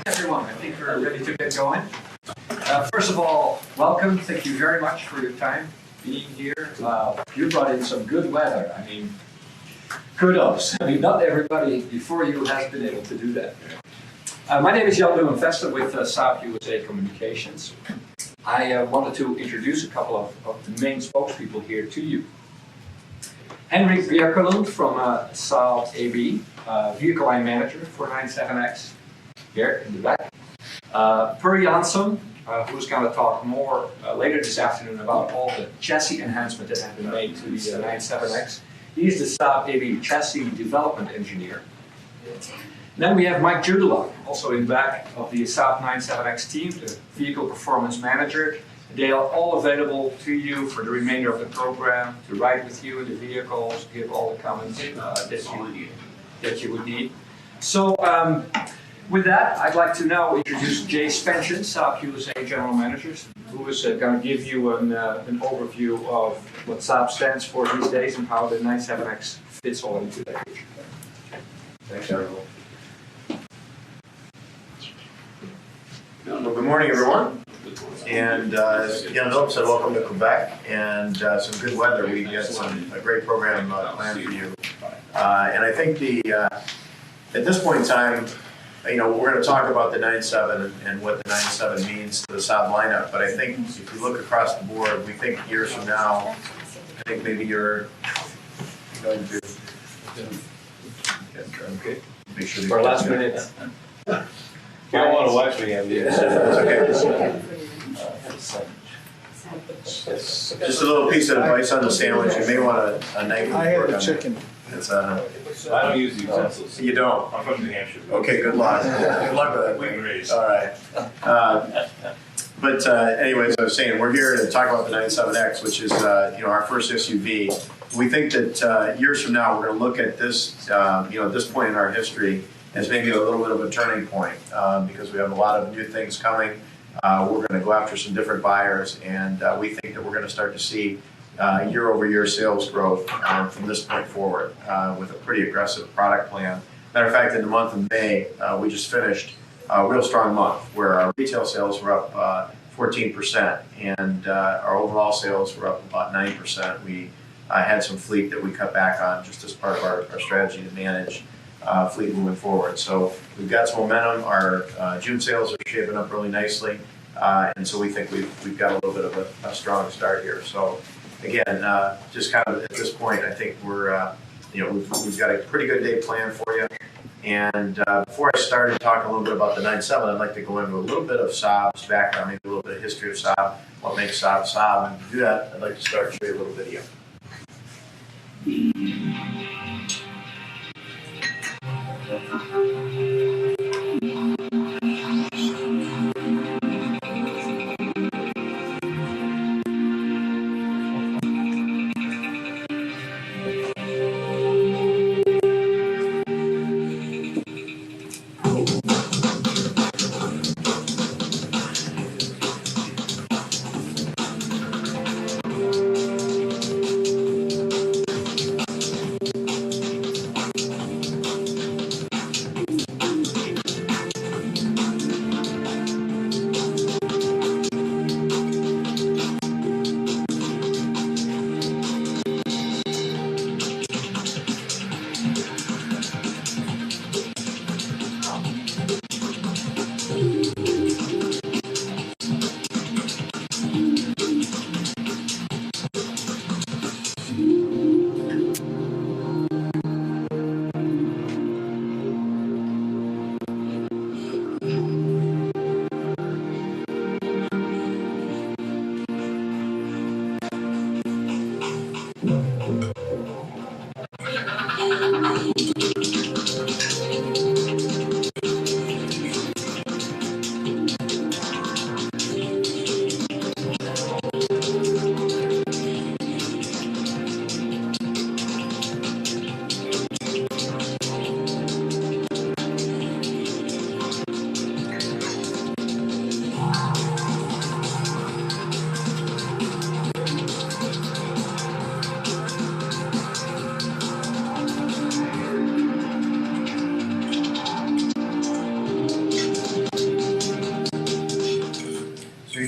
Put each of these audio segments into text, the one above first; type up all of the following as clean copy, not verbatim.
everyone. I think we're ready to get going. First of all, welcome. Thank you very much for your time being here. You brought in some good weather. I mean, kudos. I mean, not everybody before you has been able to do that. My name is Jan Leeuwenvester with Saab USA Communications. I wanted to introduce a couple of the main spokespeople here to you. Henrik Bjerkelund from Saab AB, Vehicle Line Manager for 97X, here in the back. Per Jansson, who's going to talk more later this afternoon about all the chassis enhancement that have been made to the 97X. He's the Saab AB Chassis Development Engineer. Then we have Mike Judela, also in the back of the Saab 97X team, the Vehicle Performance Manager. They are all available to you for the remainder of the program, to ride with you in the vehicles, give all the comments that you would need. So with that, I'd like to now introduce Jay Spenchian, Saab USA General Manager, who is going to give you an overview of what Saab stands for these days and how the 97X fits all into that picture. Thanks, everyone. Well, good morning, everyone. And as Jan Philip said, welcome to Quebec and some good weather. We got a great program planned for you. And I think at this point in time, we're going to talk about the 97 and what the 97 means to the Saab lineup. But I think if you look across the board, we think years from now, I think maybe you're going to Okay. make sure For last minute. You don't want to watch me, have you? It's okay. Just a little piece of advice on the sandwich. You may want a knife. I have a chicken. It's I don't use the utensils. You don't. I'm from New Hampshire. Okay, good luck. Good luck with that. Wing race. All right. But anyways, I was saying we're here to talk about the 97X, which is our first SUV. We think that years from now we're going to look at this this point in our history as maybe a little bit of a turning point because we have a lot of new things coming. We're going to go after some different buyers, and we think that we're going to start to see year-over-year sales growth from this point forward with a pretty aggressive product plan. Matter of fact, in the month of May, we just finished a real strong month where our retail sales were up 14%, and our overall sales were up about 9%. We had some fleet that we cut back on just as part of our strategy to manage fleet moving forward. So we've got some momentum. Our June sales are shaping up really nicely, and so we think we've got a little bit of a strong start here. So again, just kind of at this point, I think we're we've got a pretty good day planned for you. And before I started talking a little bit about the 97, I'd like to go into a little bit of Saab's background, maybe a little bit of history of Saab, what makes Saab Saab. And to do that, I'd like to start and show you a little video.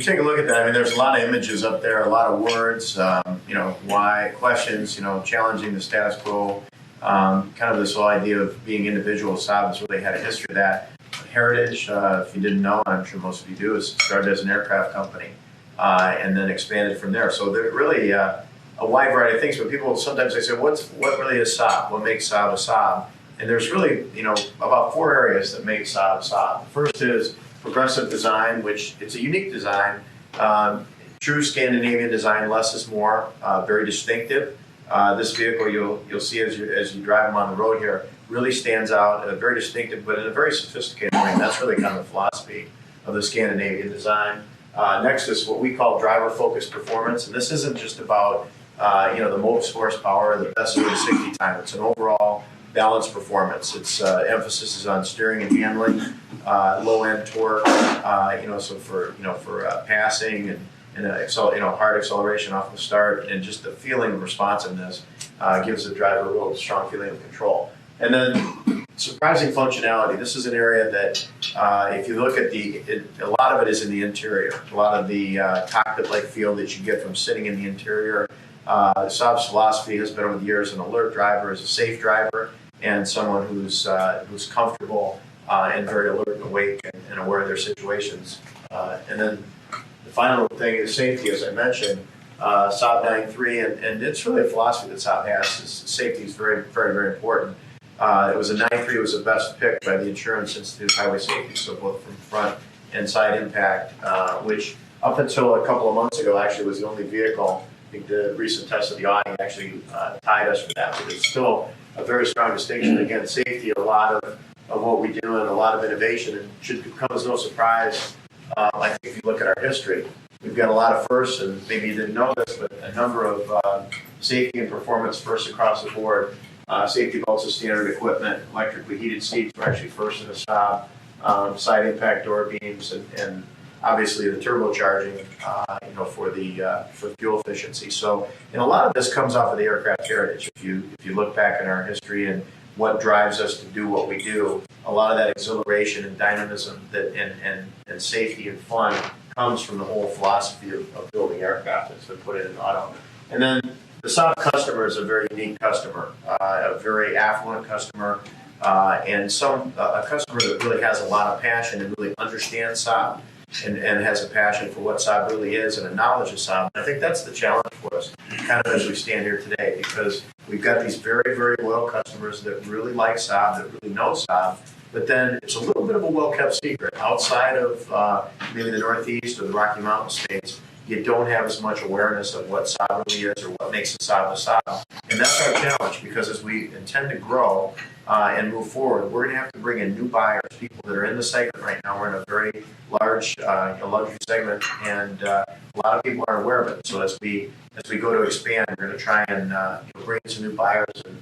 take a look at that, I mean, there's a lot of images up there, a lot of words, why, questions, challenging the status quo, kind of this whole idea of being individual. Saab has really had a history of that. Heritage, if you didn't know, and I'm sure most of you do, is started as an aircraft company and then expanded from there. So they're really a wide variety of things, but people sometimes they say, what really is Saab? What makes Saab a Saab? And there's really, about 4 areas that make Saab Saab. The first is progressive design, which it's a unique design, true Scandinavian design, less is more, very distinctive. This vehicle you'll see as you drive them on the road here really stands out, very distinctive, but in a very sophisticated way. And that's really kind of the philosophy of the Scandinavian design. Next is what we call driver-focused performance, and this isn't just about the most horsepower, the best 60 time. It's an overall balanced performance. Its emphasis is on steering and handling, low end torque, so for passing and hard acceleration off the start, and just the feeling of responsiveness gives the driver a real strong feeling of control. And then surprising functionality. This is an area that if you look at a lot of it is in the interior. A lot of the cockpit-like feel that you get from sitting in the interior. Saab's philosophy has been over the years: an alert driver is a safe driver, and someone who's comfortable and very alert and awake and aware of their situations. And then the final thing is safety, as I mentioned. Saab 9.3, and it's really a philosophy that Saab has. Safety is very, very, very important. It was a 9.3 was the best pick by the Insurance Institute of Highway Safety, so both from front and side impact, which up until a couple of months ago actually was the only vehicle. I think the recent test of the Audi actually tied us for that, but it's still a very strong distinction. Again, safety, a lot of what we do and a lot of innovation, and should come as no surprise. I think if you look at our history, we've got a lot of firsts, and maybe you didn't know this, but a number of safety and performance firsts across the board. Safety belts as standard equipment, electrically heated seats were actually first in the Saab, side impact door beams, and obviously the turbocharging, for fuel efficiency. So, and a lot of this comes off of the aircraft heritage. If you look back in our history and what drives us to do what we do, a lot of that exhilaration and dynamism and safety and fun comes from the whole philosophy of building aircraft that's been put in auto. And then the Saab customer is a very unique customer, a very affluent customer, and a customer that really has a lot of passion and really understands Saab and has a passion for what Saab really is and a knowledge of Saab. And I think that's the challenge for us, kind of as we stand here today, because we've got these very, very loyal customers that really like Saab, that really know Saab, but then it's a little bit of a well-kept secret. Outside of maybe the Northeast or the Rocky Mountain states, you don't have as much awareness of what Saab really is or what makes a Saab a Saab. And that's our challenge, because as we intend to grow and move forward, we're going to have to bring in new buyers, people that are in the segment right now. We're in a very large luxury segment, and a lot of people aren't aware of it. So as we go to expand, we're going to try and bring in some new buyers. And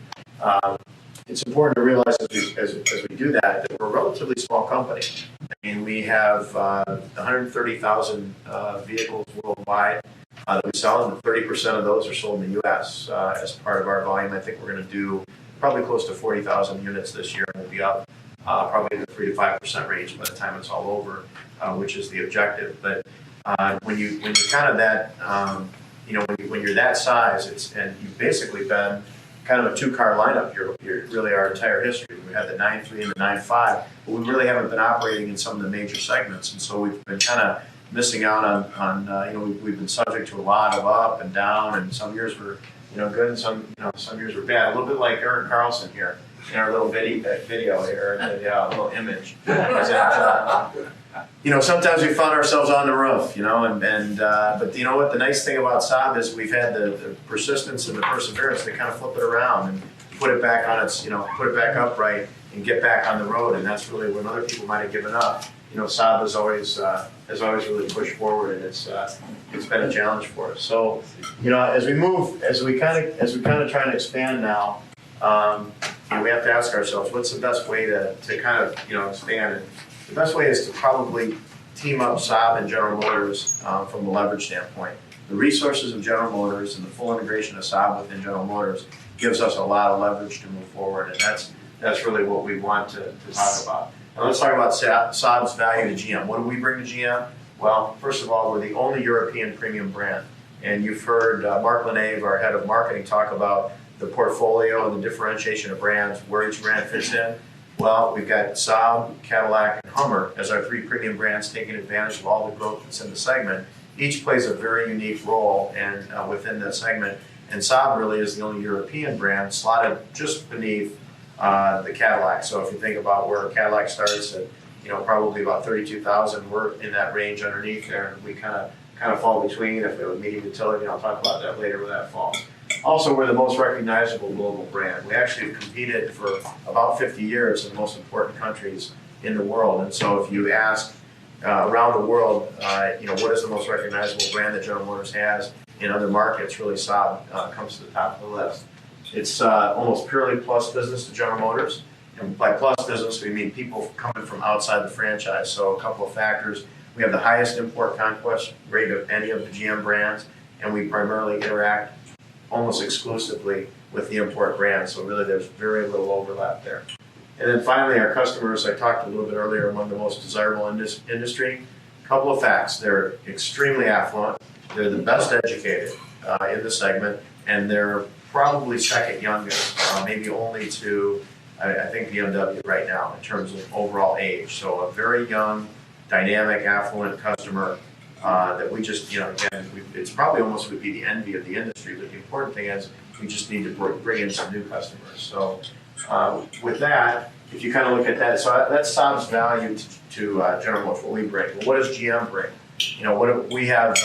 it's important to realize as we do that we're a relatively small company. I mean, we have 130,000 vehicles worldwide that we sell, and 30% of those are sold in the U.S. As part of our volume. I think we're going to do probably close to 40,000 units this year, and we'll be up probably in the 3 to 5% range by the time it's all over, which is the objective. But when you're kind of that, when you're that size, and you've basically been kind of a 2-car lineup here, really our entire history. We had the 9.3 and the 9.5, but we really haven't been operating in some of the major segments, and so we've been kind of missing out on we've been subject to a lot of up and down, and some years were good, and some years were bad. A little bit like Eric Carlson here in our little video here, and a little image. Sometimes we found ourselves on the roof, but you know what? The nice thing about Saab is we've had the persistence and the perseverance to kind of flip it around and put it back on its, put it back upright and get back on the road. And that's really when other people might have given up. Saab has always really pushed forward, and it's been a challenge for us. So, as we kind of try and expand now, we have to ask ourselves, what's the best way to kind of expand? And the best way is to probably team up Saab and General Motors from a leverage standpoint. The resources of General Motors and the full integration of Saab within General Motors gives us a lot of leverage to move forward, and that's really what we want to talk about. Now let's talk about Saab's value to GM. What do we bring to GM? Well, first of all, we're the only European premium brand. And you've heard Mark Lenave, our head of marketing, talk about the portfolio and the differentiation of brands, where each brand fits in. Well, we've got Saab, Cadillac, and Hummer as our three premium brands taking advantage of all the growth that's in the segment. Each plays a very unique role and within that segment. And Saab really is the only European brand slotted just beneath the Cadillac. So if you think about where Cadillac starts at, probably about 32,000, we're in that range underneath there, and we kind of fall between. If it was medium utility, I'll talk about that later where that falls. Also, we're the most recognizable global brand. We actually have competed for about 50 years in the most important countries in the world. And so if you ask around the world, what is the most recognizable brand that General Motors has in other markets, really Saab comes to the top of the list. It's almost purely plus business to General Motors. And by plus business, we mean people coming from outside the franchise. So a couple of factors. We have the highest import conquest rate of any of the GM brands, and we primarily interact almost exclusively with the import brands. So really there's very little overlap there. And then finally, our customers, I talked a little bit earlier, among the most desirable in this industry. A couple of facts. They're extremely affluent. They're the best educated in the segment, and they're probably second youngest, maybe only to, I think, BMW right now in terms of overall age. So a very young, dynamic, affluent customer that we just, again, it's probably almost would be the envy of the industry, but the important thing is we just need to bring in some new customers. So with that, if you kind of look at that, so that's Saab's value to General Motors, what we bring. Well, what does GM bring? What we have,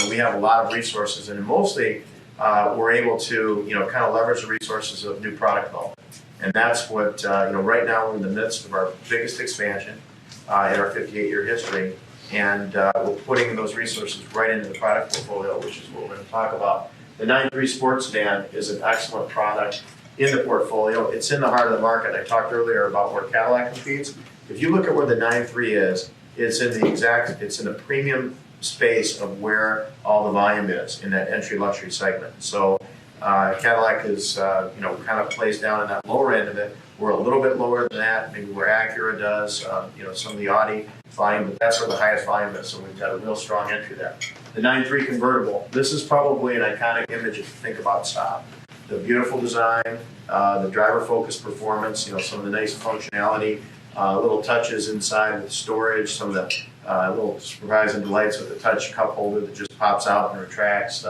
we have a lot of resources, and mostly we're able to, kind of leverage the resources of new product development. And that's what, right now we're in the midst of our biggest expansion in our 58-year history. And we're putting those resources right into the product portfolio, which is what we're going to talk about. The 9.3 Sports Sedan is an excellent product in the portfolio. It's in the heart of the market. I talked earlier about where Cadillac competes. If you look at where the 9.3 is, it's in the premium space of where all the volume is in that entry luxury segment. So Cadillac is, kind of plays down in that lower end of it. We're a little bit lower than that, maybe where Acura does, some of the Audi volume, but that's where the highest volume is, so we've got a real strong entry there. The 9.3 convertible, this is probably an iconic image if you think about Saab. The beautiful design, the driver-focused performance, some of the nice functionality, little touches inside with storage, some of the little surprising delights with the touch cup holder that just pops out and retracts.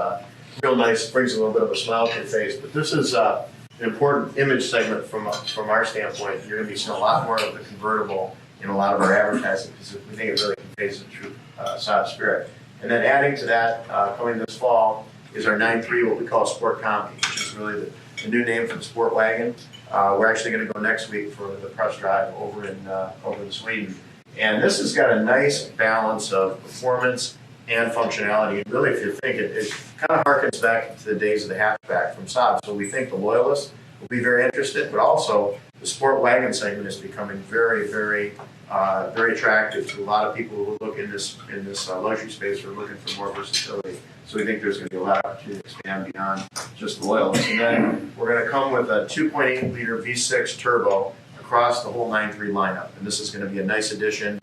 Real nice, brings a little bit of a smile to your face, but this is an important image segment from our standpoint. You're going to be seeing a lot more of the convertible in a lot of our advertising because we think it really conveys the true Saab spirit. And then adding to that, coming this fall, is our 9.3, what we call Sport Combi, which is really the new name for the Sport Wagon. We're actually going to go next week for the press drive over in Sweden. And this has got a nice balance of performance and functionality. And really, if you think it kind of harkens back to the days of the hatchback from Saab. So we think the loyalists will be very interested, but also the sport wagon segment is becoming very, very, very attractive to a lot of people who look in this luxury space who are looking for more versatility. So we think there's going to be a lot of opportunity to expand beyond just loyalists. And then we're going to come with a 2.8 liter V6 turbo across the whole 9.3 lineup, and this is going to be a nice addition.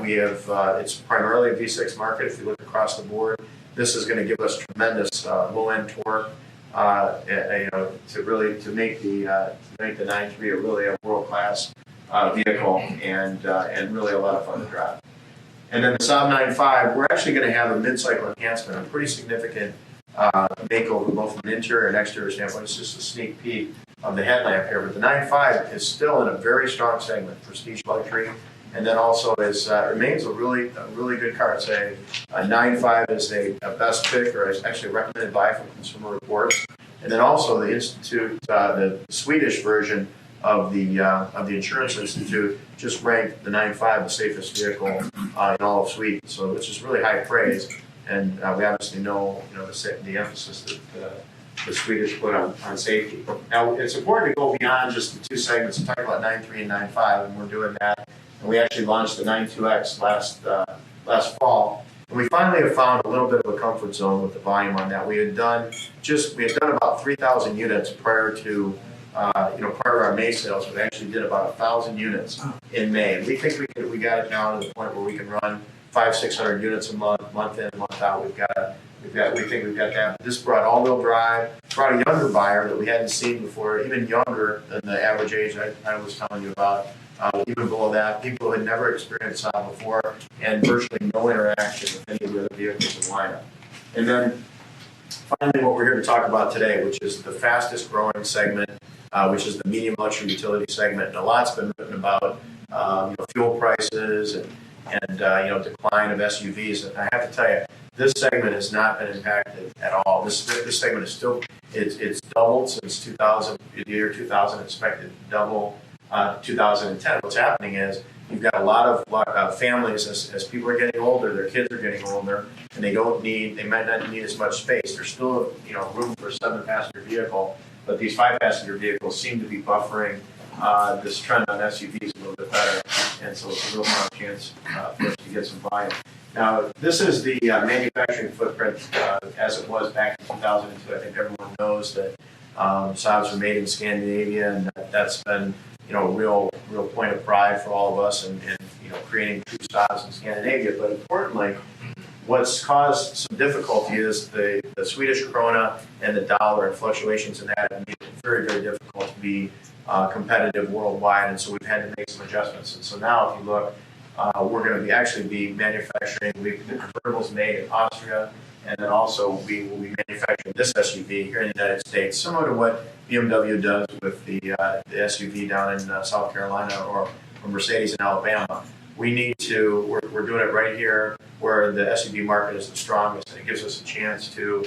We have it's primarily a V6 market. If you look across the board, this is going to give us tremendous low-end torque, to make the 9.3 really a world-class vehicle and really a lot of fun to drive. And then the Saab 9.5, we're actually going to have a mid-cycle enhancement, a pretty significant makeover both from an interior and exterior standpoint. It's just a sneak peek of the headlamp here, but the 9.5 is still in a very strong segment, prestige luxury, and then also remains a really good car. It's a 9.5 is a best pick, or is actually a recommended buy from Consumer Reports, and then also the Institute, the Swedish version of the Insurance Institute just ranked the 9.5 the safest vehicle in all of Sweden, so which is really high praise, and we obviously know the emphasis that the Swedish put on safety. Now, it's important to go beyond just the two segments and talk about 9.3 and 9.5, and we're doing that. And we actually launched the 9.2X last fall, and we finally have found a little bit of a comfort zone with the volume on that. We had done about 3,000 units prior to our May sales. We actually did about 1,000 units in May. And we think we got it now to the point where we can run 600 units a month in, month out. We think we've got that. But this brought all-wheel drive, brought a younger buyer that we hadn't seen before, even younger than the average age I was telling you about. Even below that, people who had never experienced Saab before, and virtually no interaction with any of the other vehicles in the lineup. And then finally, what we're here to talk about today, which is the fastest growing segment, which is the medium luxury utility segment. And a lot's been written about fuel prices and decline of SUVs. And I have to tell you, this segment has not been impacted at all. This segment is still, it's doubled since 2000, the year 2000, expected to double 2010. What's happening is you've got a lot of families, as people are getting older, their kids are getting older, and they might not need as much space. There's still room for a 7-passenger vehicle, but these 5-passenger vehicles seem to be buffering this trend on SUVs a little bit better, and so it's a real strong chance for us to get some volume. Now, this is the manufacturing footprint as it was back in 2002. I think everyone knows that Saabs were made in Scandinavia, and that's been real point of pride for all of us, and creating true Saabs in Scandinavia. But importantly, what's caused some difficulty is the Swedish krona and the dollar and fluctuations in that have made it very, very difficult to be competitive worldwide, and so we've had to make some adjustments. And so now, if you look, we're going to actually be manufacturing the convertibles made in Austria, and then also we will be manufacturing this SUV here in the United States, similar to what BMW does with the SUV down in South Carolina or Mercedes in Alabama. We're doing it right here where the SUV market is the strongest, and it gives us a chance to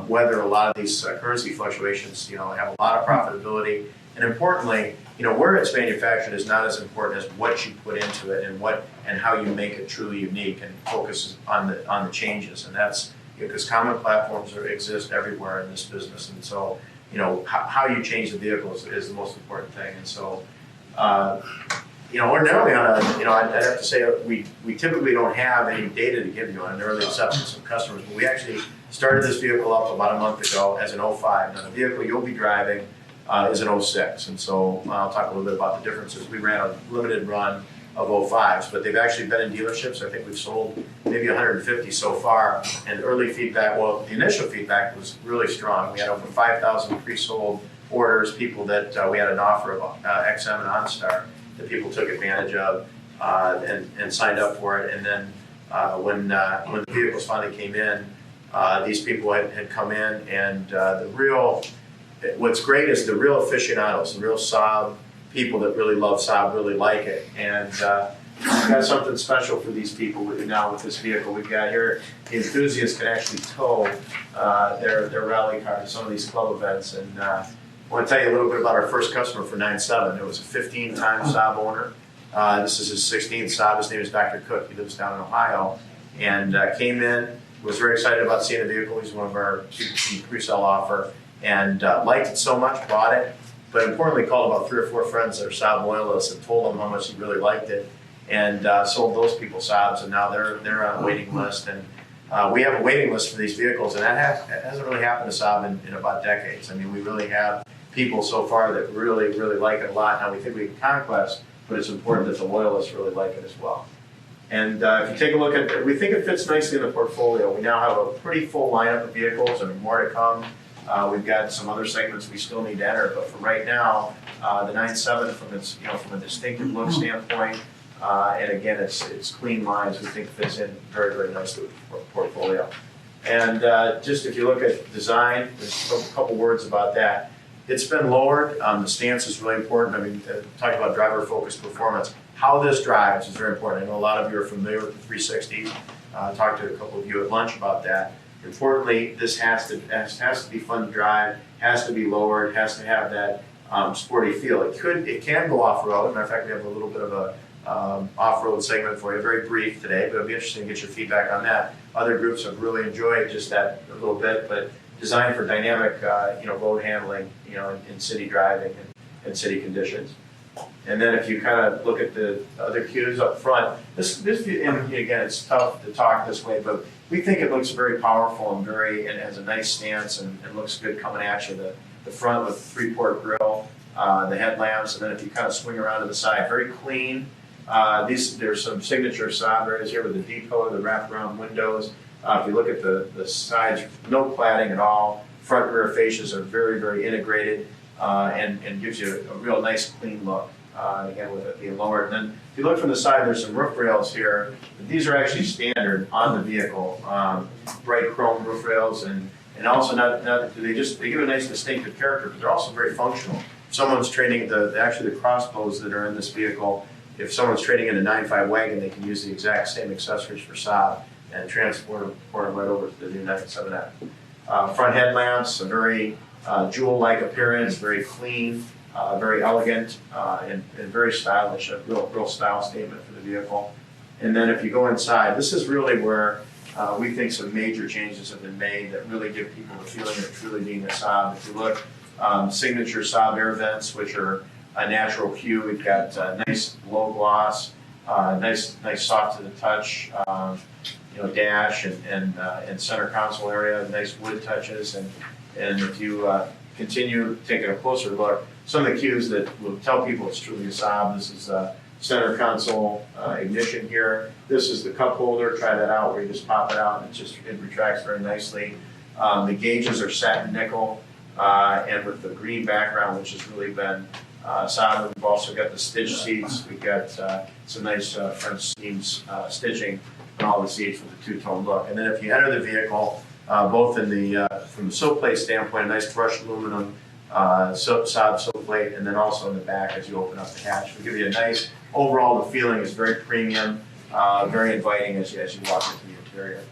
weather a lot of these currency fluctuations, have a lot of profitability. And importantly, where it's manufactured is not as important as what you put into it and how you make it truly unique and focus on the changes. And that's because common platforms exist everywhere in this business. And so, how you change the vehicles is the most important thing. And so, ordinarily I'd have to say we typically don't have any data to give you on an early acceptance of customers, but we actually started this vehicle up about a month ago as an 05. Now, the vehicle you'll be driving is an 06, and so I'll talk a little bit about the differences. We ran a limited run of 05s, but they've actually been in dealerships. I think we've sold maybe 150 so far, and early feedback, the initial feedback was really strong. We had over 5,000 pre-sold orders, people that we had an offer of XM and OnStar that people took advantage of and signed up for it. And then when the vehicles finally came in, these people had come in, and what's great is the real aficionados, the real Saab people that really love Saab really like it. And we've got something special for these people now with this vehicle. We've got here, the enthusiasts can actually tow their rally car to some of these club events. And I want to tell you a little bit about our first customer for 9/7. It was a 15-time Saab owner. This is his 16th Saab. His name is Dr. Cook. He lives down in Ohio. And came in, was very excited about seeing the vehicle. He's one of our pre-sale offer. And liked it so much, bought it, but importantly called about 3 or 4 friends that are Saab loyalists and told them how much he really liked it, and sold those people Saabs, and now they're on a waiting list. And we have a waiting list for these vehicles, and that hasn't really happened to Saab in about decades. I mean, we really have people so far that really, really like it a lot. Now we think we can conquest, but it's important that the loyalists really like it as well. And if you take a look at it, we think it fits nicely in the portfolio. We now have a pretty full lineup of vehicles, and more to come. We've got some other segments we still need to enter, but for right now, the 9/7 from a distinctive look standpoint, and again, it's clean lines, we think fits in very, very nicely with the portfolio. And just if you look at design, there's a couple words about that. It's been lowered. The stance is really important. I mean, talking about driver-focused performance, how this drives is very important. I know a lot of you are familiar with the 360. Talked to a couple of you at lunch about that. Importantly, this has to be fun to drive, has to be lowered, has to have that sporty feel. It can go off-road. Matter of fact, we have a little bit of a off-road segment for you, very brief today, but it'll be interesting to get your feedback on that. Other groups have really enjoyed just that a little bit, but designed for dynamic, road handling, in city driving and city conditions. And then if you kind of look at the other cues up front, this and again, it's tough to talk this way, but we think it looks very powerful and has a nice stance and looks good coming at you. The front with the 3-port grille, the headlamps, and then if you kind of swing around to the side, very clean, There's some signature Saab areas here with the depot, the wraparound windows. If you look at the sides, no cladding at all. Front and rear fascias are very, very integrated and gives you a real nice clean look. Again, with it being lower. And then if you look from the side, there's some roof rails here. These are actually standard on the vehicle. Bright chrome roof rails, and also not they give a nice distinctive character, but they're also very functional. If someone's trading actually the crossbows that are in this vehicle, if someone's trading in a 9.5 wagon, they can use the exact same accessories for Saab and transport them right over to the new 9.7X. Front headlamps, a very jewel-like appearance, very clean, very elegant, and very stylish, a real style statement for the vehicle. And then if you go inside, this is really where we think some major changes have been made that really give people the feeling of truly being a Saab. If you look, signature Saab air vents, which are a natural hue. We've got nice low gloss, nice soft to the touch, dash and center console area, nice wood touches. And if you continue taking a closer look, some of the cues that will tell people it's truly a Saab. This is center console ignition here. This is the cup holder. Try that out where you just pop it out and it retracts very nicely. The gauges are satin nickel and with the green background, which has really been Saab. We've also got the stitch seats. We've got some nice French seams stitching on all the seats with a two-tone look. And then if you enter the vehicle, both in the from the sill plate standpoint, a nice brushed aluminum Saab sill plate, and then also in the back as you open up the hatch. We'll give you a nice, overall the feeling is very premium, very inviting as you walk into the interior.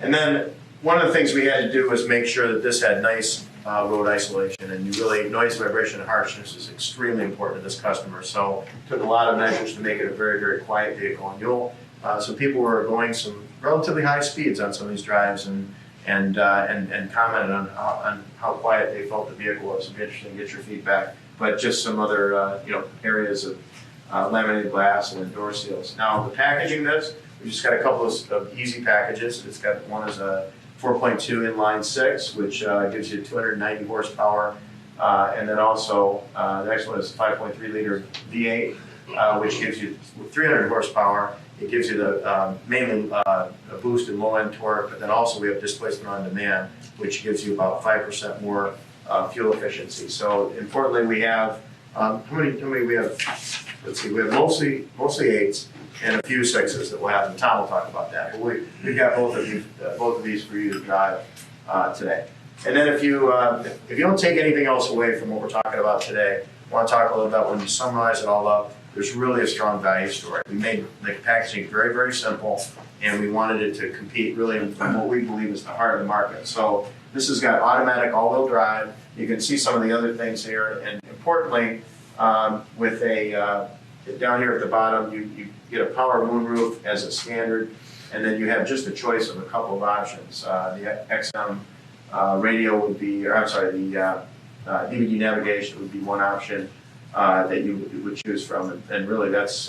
And then one of the things we had to do was make sure that this had nice road isolation, and noise, vibration, and harshness is extremely important to this customer. So took a lot of measures to make it a very, very quiet vehicle. And some people were going some relatively high speeds on some of these drives and commented on how quiet they felt the vehicle was. It'd be interesting to get your feedback. But just some other areas of laminated glass and door seals. Now the packaging, we just got a couple of easy packages. It's got one is a 4.2 inline 6, which gives you 290 horsepower, and then also the next one is 5.3 liter V8, which gives you 300 horsepower. It gives you the mainly a boost in low end torque, but then also we have displacement on demand, which gives you about 5% more fuel efficiency. So importantly, we have how many we have? Let's see, we have mostly 8s and a few 6s that we'll have, and Tom will talk about that. But we've got both of these for you to drive today. And then if you don't take anything else away from what we're talking about today, I want to talk a little about when you summarize it all up. There's really a strong value story. We made the packaging very, very simple, and we wanted it to compete really in what we believe is the heart of the market. So this has got automatic all-wheel drive. You can see some of the other things here, and importantly, with down here at the bottom, you get a power moonroof as a standard, and then you have just a choice of a couple of options. The XM radio would be, or I'm sorry, the DVD navigation would be one option that you would choose from, and really that's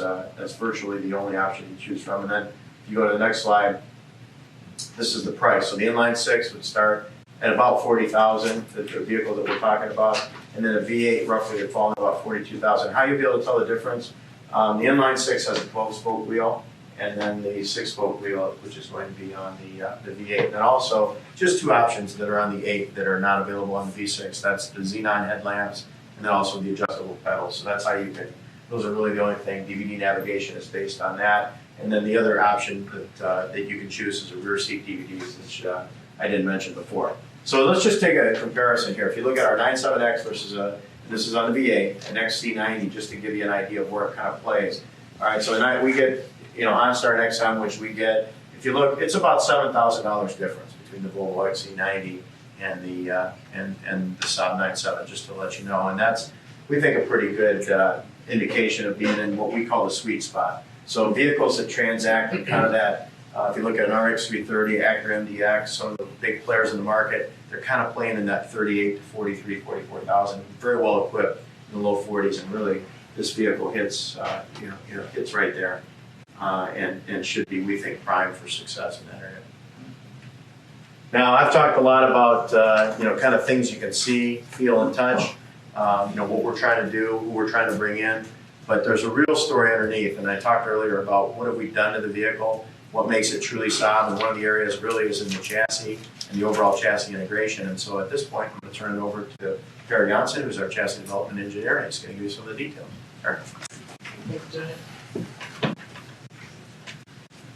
virtually the only option you choose from. And then if you go to the next slide, this is the price. So the inline 6 would start at about $40,000, the vehicle that we're talking about, and then a V8 roughly would fall in about $42,000. How you'll be able to tell the difference? The inline 6 has a 12-spoke wheel, and then the 6-spoke wheel, which is going to be on the V8. And then also just two options that are on the 8 that are not available on the V6. That's the xenon headlamps, and then also the adjustable pedals. So that's how you can, those are really the only thing. DVD navigation is based on that. And then the other option that you can choose is a rear seat DVDs, which I didn't mention before. So let's just take a comparison here. If you look at our 9.7X versus this is on the V8, an XC90, just to give you an idea of where it kind of plays. All right, so we get, OnStar and XM, which we get, if you look, it's about $7,000 difference between the Volvo XC90 and the Saab 9.7, just to let you know. And that's, we think, a pretty good indication of being in what we call the sweet spot. So vehicles that transact in kind of that, if you look at an RX 330, Acura MDX, some of the big players in the market, they're kind of playing in that 38 to 43, 44,000, very well equipped in the low 40s, and really this vehicle hits, hits right there, and should be, we think, primed for success in that area. Now, I've talked a lot about, kind of things you can see, feel, and touch. What we're trying to do, who we're trying to bring in. but there's a real story underneath. And I talked earlier about what have we done to the vehicle, what makes it truly Saab, and one of the areas really is in the chassis and the overall chassis integration. And so at this point, I'm going to turn it over to Per Janssen, who's our chassis development engineer, and he's going to give you some of the details. Per.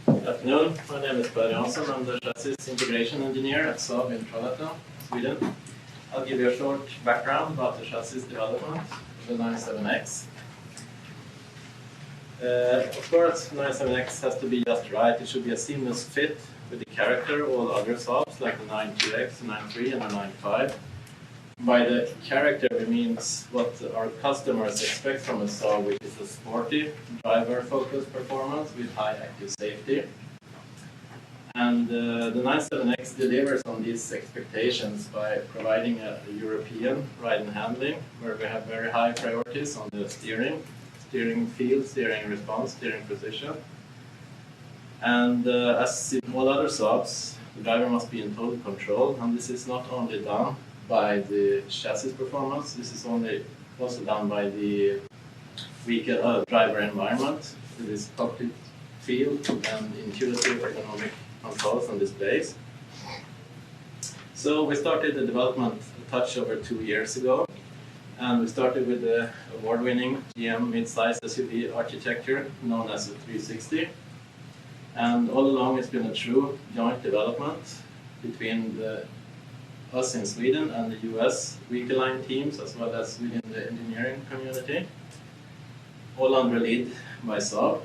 Good afternoon, my name is Per Janssen. I'm the chassis integration engineer at Saab in Trollhättan, Sweden. I'll give you a short background about the chassis development of the 97X. Of course, 97X has to be just right. It should be a seamless fit with the character of all other Saabs like the 92X, the 93 and the 95. By the character, we means what our customers expect from a Saab, which is a sporty, driver-focused performance with high active safety. And the 97X delivers on these expectations by providing a European ride and handling, where we have very high priorities on the steering feel, steering response, steering precision. And as in all other Saabs, the driver must be in total control, and this is not only done by the chassis performance, this is also done by the vehicle driver environment, with this cockpit feel and intuitive ergonomic controls and displays. So we started the development a touch over 2 years ago, and we started with the award-winning GM mid-size SUV architecture known as the 360. And all along it's been a true joint development between us in Sweden and the US vehicle line teams, as well as within the engineering community, all under lead by Saab.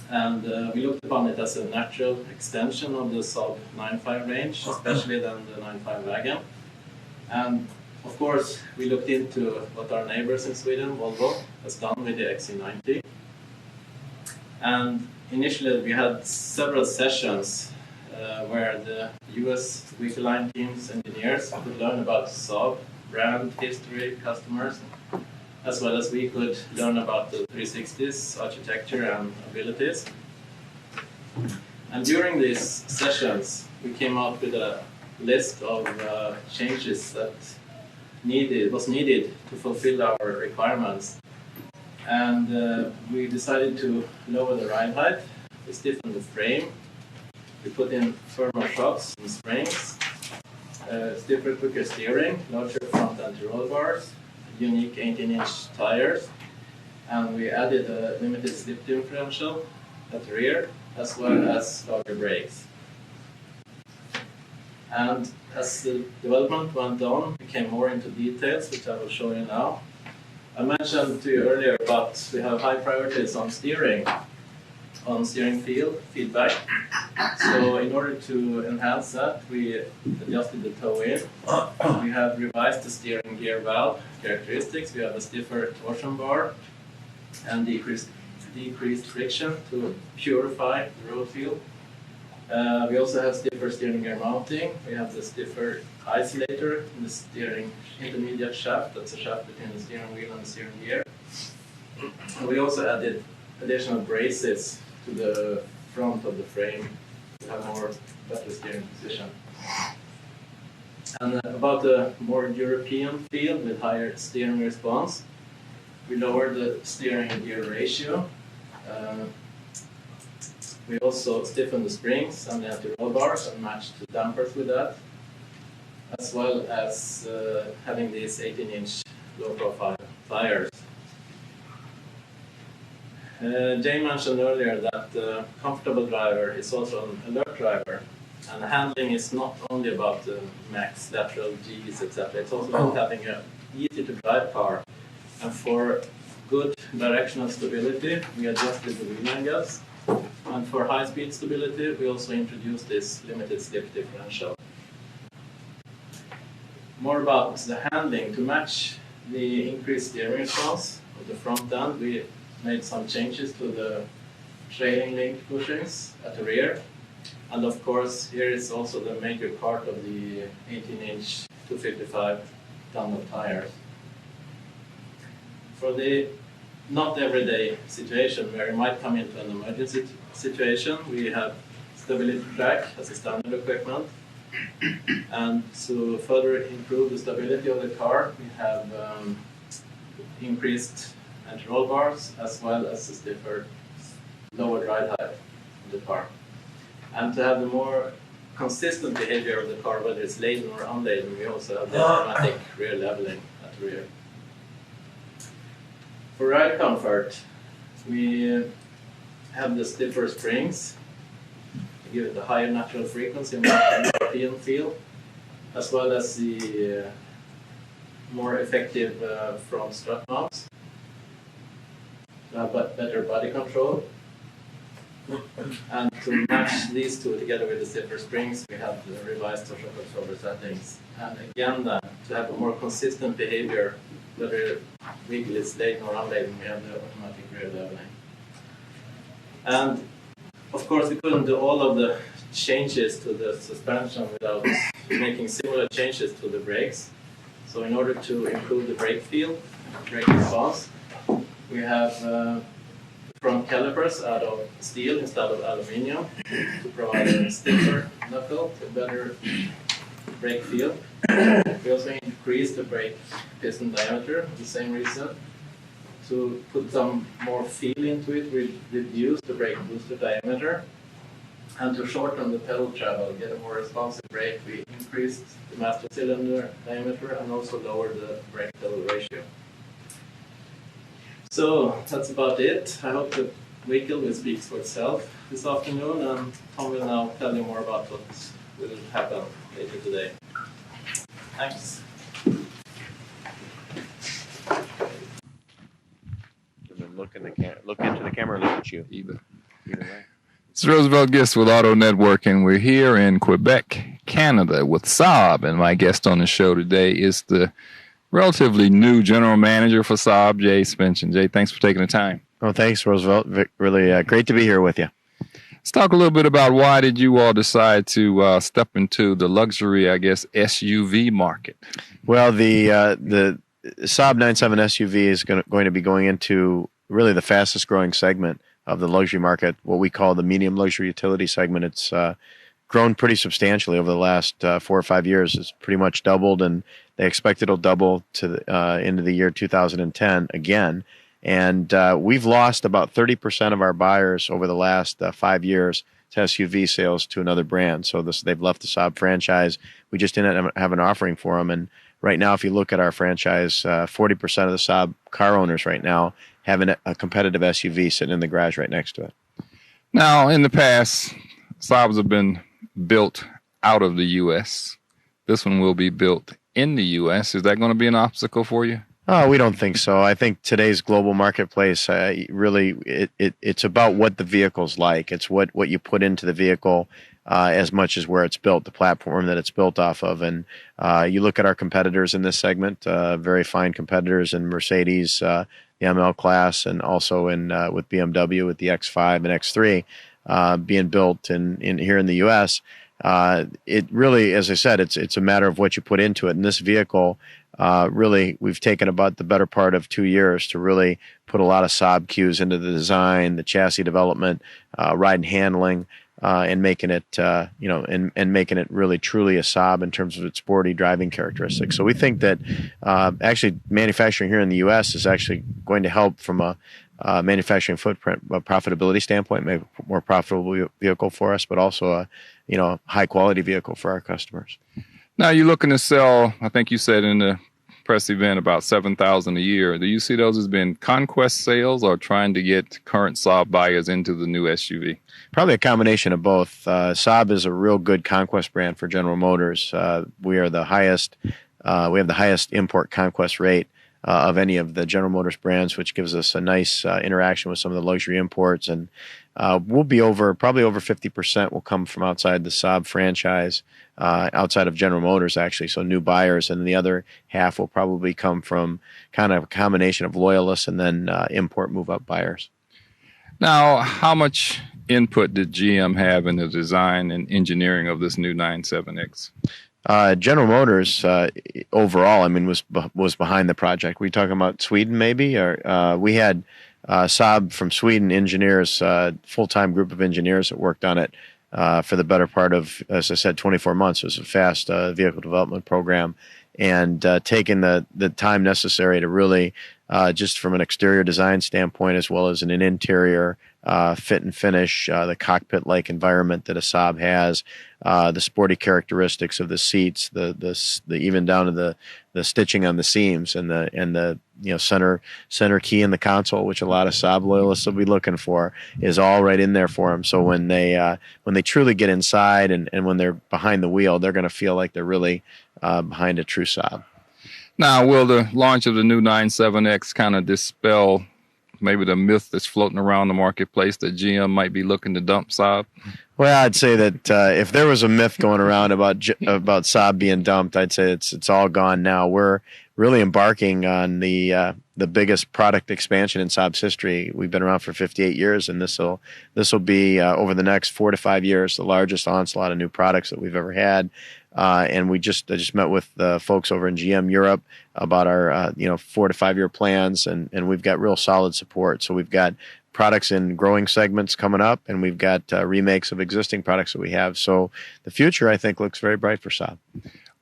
And we looked upon it as a natural extension of the Saab 95 range, especially than the 95 wagon. And of course, we looked into what our neighbors in Sweden, Volvo, has done with the XC90. And initially we had several sessions where the US vehicle line team's engineers could learn about Saab, brand, history, customers, as well as we could learn about the 360's architecture and abilities. And during these sessions, we came out with a list of changes that was needed to fulfill our requirements. And we decided to lower the ride height, we stiffened the frame, we put in firmer shocks and springs, stiffer, quicker steering, larger front anti-roll bars, unique 18-inch tires, and we added a limited slip differential at the rear, as well as larger brakes. And as the development went on, we came more into details, which I will show you now. I mentioned to you earlier, but we have high priorities on steering feel, feedback. So in order to enhance that, we adjusted the toe-in. We have revised the steering gear valve characteristics. We have a stiffer torsion bar and decreased friction to purify the road feel. We also have stiffer steering gear mounting. We have the stiffer isolator in the steering intermediate shaft. That's a shaft between the steering wheel and the steering gear. And we also added additional braces to the front of the frame to have better steering position. And about the more European feel with higher steering response, we lowered the steering gear ratio. We also stiffened the springs and the anti-roll bars and matched the dampers with that, as well as having these 18-inch low-profile tires. Jay mentioned earlier that the comfortable driver is also an alert driver, and handling is not only about the max lateral Gs, etc. It's also about having an easy-to-drive car. And for good directional stability, we adjusted the wheel angles. And for high-speed stability, we also introduced this limited slip differential. More about the handling. To match the increased steering response of the front end, we made some changes to the trailing link bushings at the rear. And of course, here is also the major part of the 18-inch 255 downward tires. For the not everyday situation where you might come into an emergency situation, we have stability track as a standard equipment. And to further improve the stability of the car, we have increased anti-roll bars, as well as the stiffer lower ride height of the car. And to have the more consistent behavior of the car, whether it's laden or unladen, we also have the automatic rear leveling at the rear. For ride comfort, we have the stiffer springs to give it a higher natural frequency and more European feel, as well as the more effective front strut mounts, but better body control. And to match these two together with the stiffer springs, we have the revised shock absorber settings. And again, to have a more consistent behavior, whether vehicle is laden or unladen, we have the automatic rear leveling. And of course, we couldn't do all of the changes to the suspension without making similar changes to the brakes. So in order to improve the brake feel, brake response, we have front calipers out of steel instead of aluminium to provide a stiffer knuckle to better brake feel. We also increased the brake piston diameter for the same reason. To put some more feel into it, we reduced the brake booster diameter. And to shorten the pedal travel, get a more responsive brake, we increased the master cylinder diameter and also lowered the brake pedal ratio. So that's about it. I hope the vehicle will speak for itself this afternoon, and Tom will now tell you more about what will happen later today. Thanks. Look into the camera, look at you. Either. Either way. It's Roosevelt Gist with Auto Network, and we're here in Quebec, Canada, with Saab. And my guest on the show today is the relatively new general manager for Saab, Jay Spenchian. Jay, thanks for taking the time. Oh, thanks, Roosevelt. Really great to be here with you. Let's talk a little bit about why did you all decide to step into the luxury, I guess, SUV market? Well, the Saab 97 SUV is going to be going into really the fastest growing segment of the luxury market, what we call the medium luxury utility segment. It's grown pretty substantially over the last 4 or 5 years. It's pretty much doubled, and they expect it'll double to into the year 2010 again. And we've lost about 30% of our buyers over the last 5 years to SUV sales to another brand. So they've left the Saab franchise. We just didn't have an offering for them. And right now, if you look at our franchise, 40% of the Saab car owners right now have a competitive SUV sitting in the garage right next to it. Now, in the past, Saabs have been built out of the U.S. This one will be built in the U.S. Is that going to be an obstacle for you? Oh, we don't think so. I think today's global marketplace, really, it's about what the vehicle's like. It's what you put into the vehicle as much as where it's built, the platform that it's built off of. And you look at our competitors in this segment, very fine competitors in Mercedes, the ML class, and also with BMW with the X5 and X3 being built here in the U.S. It really, as I said, it's a matter of what you put into it. And this vehicle, really, we've taken about the better part of 2 years to really put a lot of Saab cues into the design, the chassis development, ride and handling, and making it, and making it really truly a Saab in terms of its sporty driving characteristics. So we think that actually manufacturing here in the U.S. is actually going to help from a manufacturing footprint, a profitability standpoint, make a more profitable vehicle for us, but also a high quality vehicle for our customers. Now, you're looking to sell, I think you said in the press event, about 7,000 a year. Do you see those as being conquest sales or trying to get current Saab buyers into the new SUV? Probably a combination of both. Saab is a real good conquest brand for General Motors. We have the highest import conquest rate of any of the General Motors brands, which gives us a nice interaction with some of the luxury imports. And we'll be probably over 50% will come from outside the Saab franchise, outside of General Motors, actually, so new buyers. And the other half will probably come from kind of a combination of loyalists and then import move-up buyers. Now, how much input did GM have in the design and engineering of this new 97X? General Motors overall, was behind the project. Were you talking about Sweden, maybe? Or we had Saab from Sweden engineers, full-time group of engineers that worked on it for the better part of, as I said, 24 months. It was a fast vehicle development program, and taking the time necessary to really, just from an exterior design standpoint as well as an interior fit and finish, the cockpit-like environment that a Saab has, the sporty characteristics of the seats, the even down to the stitching on the seams, and the center key in the console, which a lot of Saab loyalists will be looking for, is all right in there for them. So when they truly get inside and when they're behind the wheel, they're going to feel like they're really behind a true Saab. Now, will the launch of the new 97X kind of dispel maybe the myth that's floating around the marketplace that GM might be looking to dump Saab? Well, I'd say that if there was a myth going around about Saab being dumped, I'd say it's all gone now. We're really embarking on the biggest product expansion in Saab's history. We've been around for 58 years, and this will be over the next 4 to 5 years the largest onslaught of new products that we've ever had. And I just met with folks over in GM Europe about our 4 to 5 year plans, and we've got real solid support. So we've got products in growing segments coming up, and we've got remakes of existing products that we have. So the future, I think, looks very bright for Saab.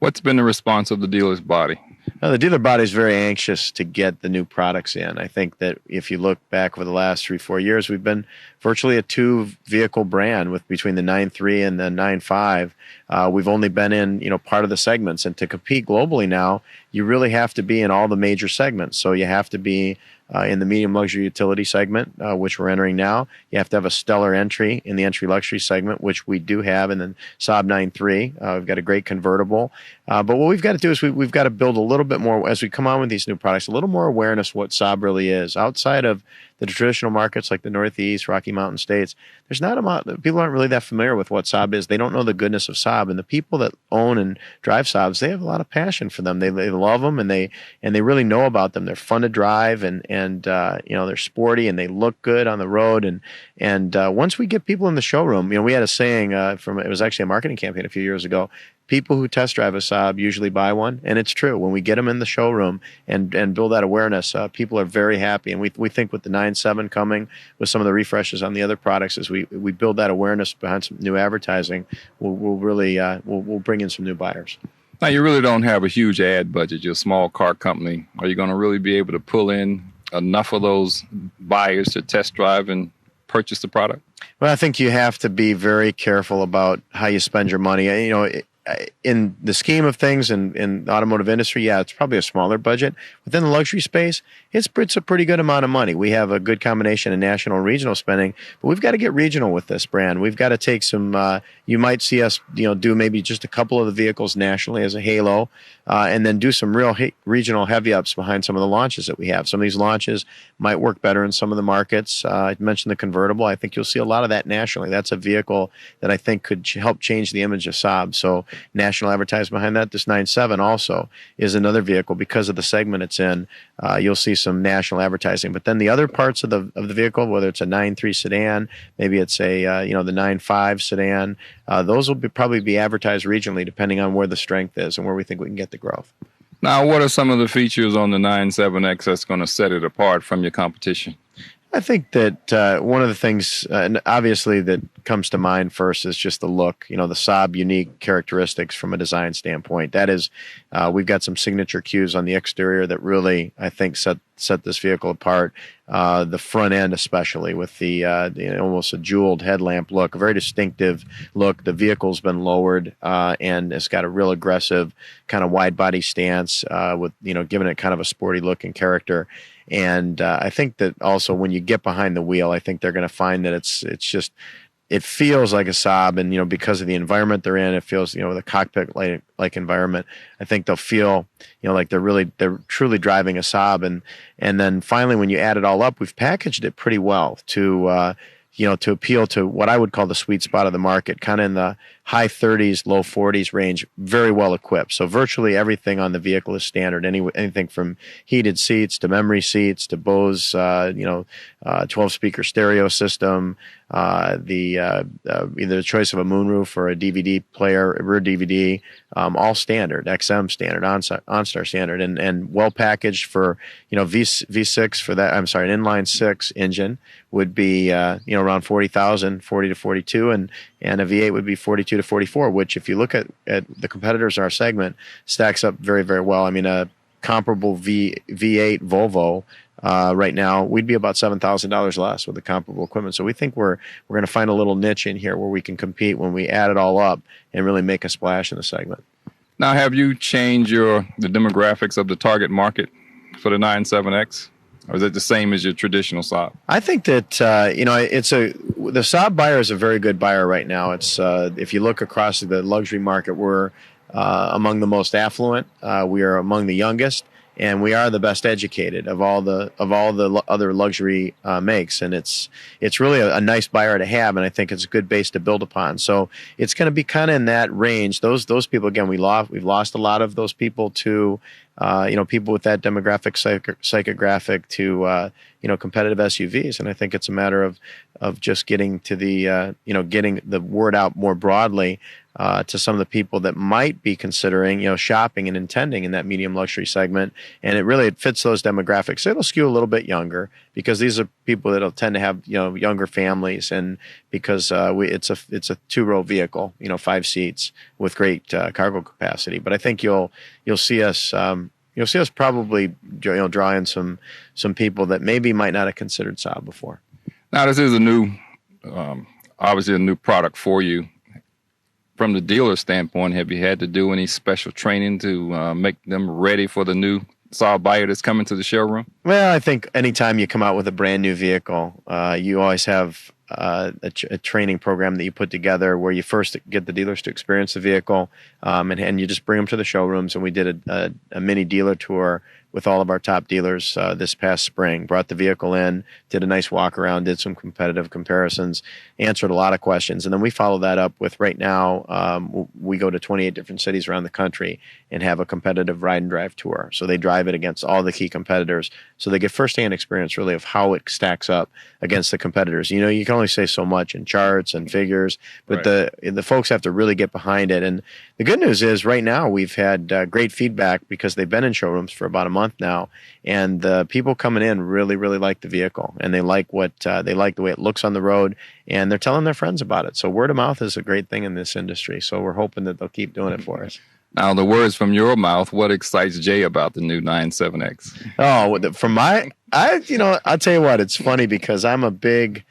What's been the response of the dealer's body? The dealer body is very anxious to get the new products in. I think that if you look back over the last 3-4 years, we've been virtually a 2-vehicle brand with between the 9.3 and the 9.5. We've only been in part of the segments, and to compete globally now, you really have to be in all the major segments. So you have to be in the medium luxury utility segment, which we're entering now. You have to have a stellar entry in the entry luxury segment, which we do have in the Saab 9.3. We've got a great convertible. But what we've got to do is we've got to build a little bit more, as we come on with these new products, a little more awareness of what Saab really is. Outside of the traditional markets like the Northeast, Rocky Mountain states, there's not a lot, people aren't really that familiar with what Saab is. They don't know the goodness of Saab, and the people that own and drive Saabs, they have a lot of passion for them. They love them, and they really know about them. They're fun to drive, and they're sporty, and they look good on the road. And once we get people in the showroom, we had a saying it was actually a marketing campaign a few years ago. People who test drive a Saab usually buy one, and it's true. When we get them in the showroom and build that awareness, people are very happy. And we think with the 9.7 coming, with some of the refreshes on the other products, as we build that awareness behind some new advertising, we'll really we'll bring in some new buyers. Now, you really don't have a huge ad budget. You're a small car company. Are you going to really be able to pull in enough of those buyers to test drive and purchase the product? Well, I think you have to be very careful about how you spend your money. In the scheme of things in the automotive industry, yeah, it's probably a smaller budget. Within the luxury space, it's a pretty good amount of money. We have a good combination of national and regional spending, but we've got to get regional with this brand. We've got to take some, you might see us, do maybe just a couple of the vehicles nationally as a halo, and then do some real regional heavy ups behind some of the launches that we have. Some of these launches might work better in some of the markets. I mentioned the convertible. I think you'll see a lot of that nationally. That's a vehicle that I think could help change the image of Saab. So national advertising behind that. This 9.7 also is another vehicle because of the segment it's in. You'll see some national advertising, but then the other parts of the vehicle, whether it's a 9.3 sedan, maybe it's a the 9.5 sedan, those will probably be advertised regionally depending on where the strength is and where we think we can get the growth. Now, what are some of the features on the 9.7X that's going to set it apart from your competition? I think that one of the things, and obviously that comes to mind first, is just the look. The Saab unique characteristics from a design standpoint. That is, we've got some signature cues on the exterior that really, I think, set this vehicle apart. The front end, especially with the almost a jeweled headlamp look, a very distinctive look. The vehicle's been lowered, and it's got a real aggressive kind of wide body stance, with giving it kind of a sporty look and character. And I think that also when you get behind the wheel, I think they're going to find that it feels like a Saab, and because of the environment they're in, it feels the cockpit like environment. I think they'll feel like they're truly driving a Saab, and then finally when you add it all up, we've packaged it pretty well to appeal to what I would call the sweet spot of the market, kind of in the high 30s, low 40s range, very well equipped. So virtually everything on the vehicle is standard. Anything from heated seats to memory seats to Bose, 12-speaker stereo system, either the choice of a moonroof or a DVD player, a rear DVD, all standard, XM standard, OnStar standard, and well packaged for V6 for that. I'm sorry, an inline six engine would be around 40,000, 40 to 42, and a V8 would be 42 to 44. Which, if you look at the competitors in our segment, stacks up very, very well. I mean, a comparable V8 Volvo. Right now, we'd be about $7,000 less with the comparable equipment. So we think we're going to find a little niche in here where we can compete when we add it all up and really make a splash in the segment. Now, have you changed the demographics of the target market for the 97X? Or is it the same as your traditional Saab? I think that the Saab buyer is a very good buyer right now. It's if you look across the luxury market, we're among the most affluent. We are among the youngest, and we are the best educated of all the other luxury makes. And it's really a nice buyer to have, and I think it's a good base to build upon. So it's going to be kind of in that range. Those people, again, we've lost a lot of those people to people with that demographic psychographic to competitive SUVs. And I think it's a matter of just getting to the getting the word out more broadly to some of the people that might be considering shopping and intending in that medium luxury segment. And it fits those demographics. It'll skew a little bit younger because these are people that'll tend to have younger families, and because it's a two-row vehicle, 5 seats with great cargo capacity. But I think you'll see us. You'll see us probably draw in some people that maybe might not have considered Saab before. Now, this is obviously a new product for you. From the dealer standpoint, have you had to do any special training to make them ready for the new Saab buyer that's coming to the showroom? Well, I think anytime you come out with a brand new vehicle, you always have a training program that you put together where you first get the dealers to experience the vehicle, and you just bring them to the showrooms. And we did a mini dealer tour with all of our top dealers this past spring. Brought the vehicle in, did a nice walk around, did some competitive comparisons, answered a lot of questions. And then we follow that up with, right now, we go to 28 different cities around the country and have a competitive ride and drive tour. So they drive it against all the key competitors. So they get firsthand experience really of how it stacks up against the competitors. You can only say so much in charts and figures, but right, the folks have to really get behind it. And the good news is right now we've had great feedback because they've been in showrooms for about a month now, and the people coming in really, really like the vehicle, and they like the way it looks on the road, and they're telling their friends about it. So word of mouth is a great thing in this industry. So we're hoping that they'll keep doing it for us. Now, the words from your mouth, what excites Jay about the new 97X? Oh, I'll tell you what, it's funny because I'm a big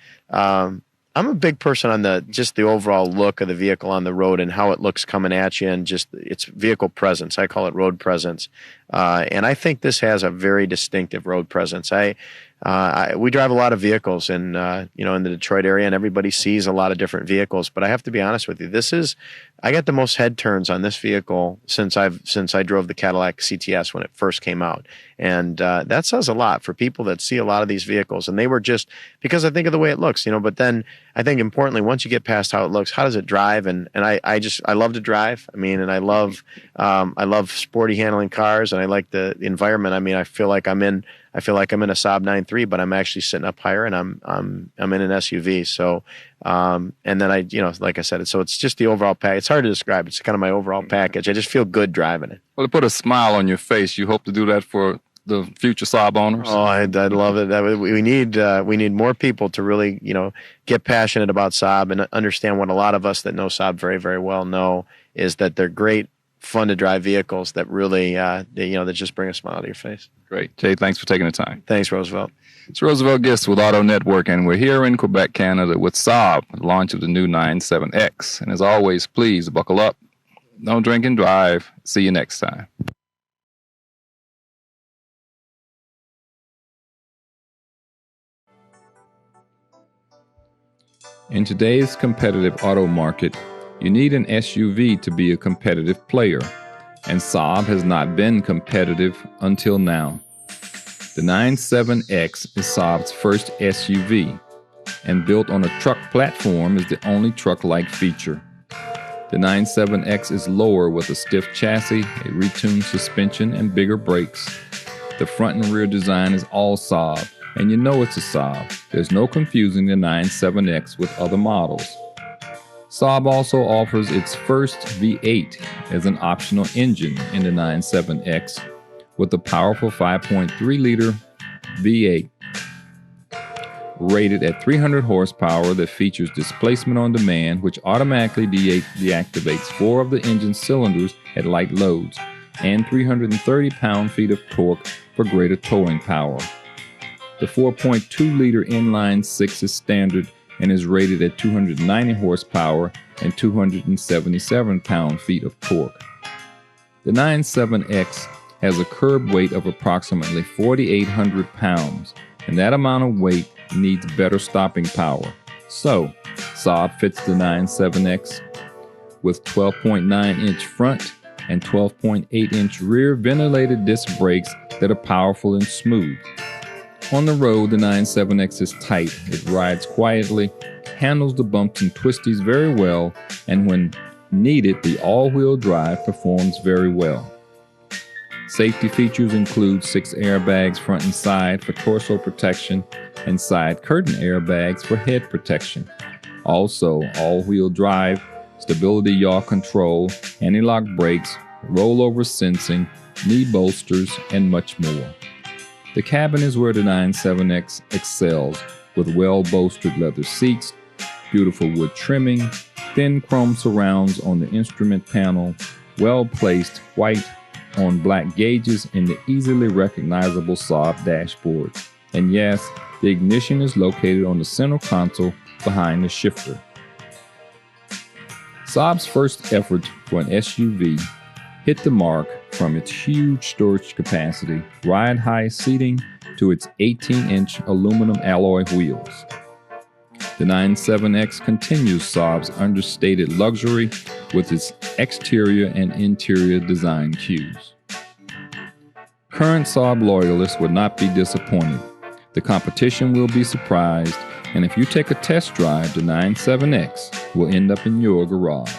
person on the overall look of the vehicle on the road and how it looks coming at you, and just its vehicle presence. I call it road presence. And I think this has a very distinctive road presence. We drive a lot of vehicles in the Detroit area, and everybody sees a lot of different vehicles. But I have to be honest with you, I got the most head turns on this vehicle since I drove the Cadillac CTS when it first came out. And that says a lot for people that see a lot of these vehicles. And they were just because I think of the way it looks, but then I think importantly, once you get past how it looks, how does it drive? And I love to drive. I mean, and I love sporty handling cars, and I like the environment. I mean, I feel like I'm in a Saab 9.3, but I'm actually sitting up higher, and I'm in an SUV. So, and then like I said, so it's just the overall package. It's hard to describe. It's kind of my overall package. I just feel good driving it. Well, to put a smile on your face, you hope to do that for the future Saab owners? Oh, I'd love it. We need more people to really, get passionate about Saab and understand what a lot of us that know Saab very, very well know is that they're great, fun to drive vehicles that really, that just bring a smile to your face. Great. Jay, thanks for taking the time. Thanks, Roosevelt. It's Roosevelt Gist with Auto Network, and we're here in Quebec, Canada with Saab, the launch of the new 97X. And as always, please buckle up. Don't drink and drive. See you next time. In today's competitive auto market, you need an SUV to be a competitive player, and Saab has not been competitive until now. The 97X is Saab's first SUV, and built on a truck platform is the only truck-like feature. The 97X is lower with a stiff chassis, a retuned suspension, and bigger brakes. The front and rear design is all Saab, and you know it's a Saab. There's no confusing the 97X with other models. Saab also offers its first V8 as an optional engine in the 97X with a powerful 5.3-liter V8 rated at 300 horsepower that features displacement on demand, which automatically deactivates 4 of the engine's cylinders at light loads, and 330 pound-feet of torque for greater towing power. The 4.2-liter inline 6 is standard and is rated at 290 horsepower and 277 pound-feet of torque. The 97X has a curb weight of approximately 4,800 pounds, and that amount of weight needs better stopping power. So, Saab fits the 97X with 12.9-inch front and 12.8-inch rear ventilated disc brakes that are powerful and smooth. On the road, the 97X is tight, it rides quietly, handles the bumps and twisties very well, and when needed, the all-wheel drive performs very well. Safety features include 6 airbags front and side for torso protection and side curtain airbags for head protection. Also, all-wheel drive, stability yaw control, anti-lock brakes, rollover sensing, knee bolsters, and much more. The cabin is where the 97X excels, with well-bolstered leather seats, beautiful wood trimming, thin chrome surrounds on the instrument panel, well-placed white on black gauges in the easily recognizable Saab dashboard. And yes, the ignition is located on the center console behind the shifter. Saab's first effort for an SUV hit the mark from its huge storage capacity, ride-high seating, to its 18-inch aluminum alloy wheels. The 97X continues Saab's understated luxury with its exterior and interior design cues. Current Saab loyalists would not be disappointed. The competition will be surprised, and if you take a test drive, the 97X will end up in your garage.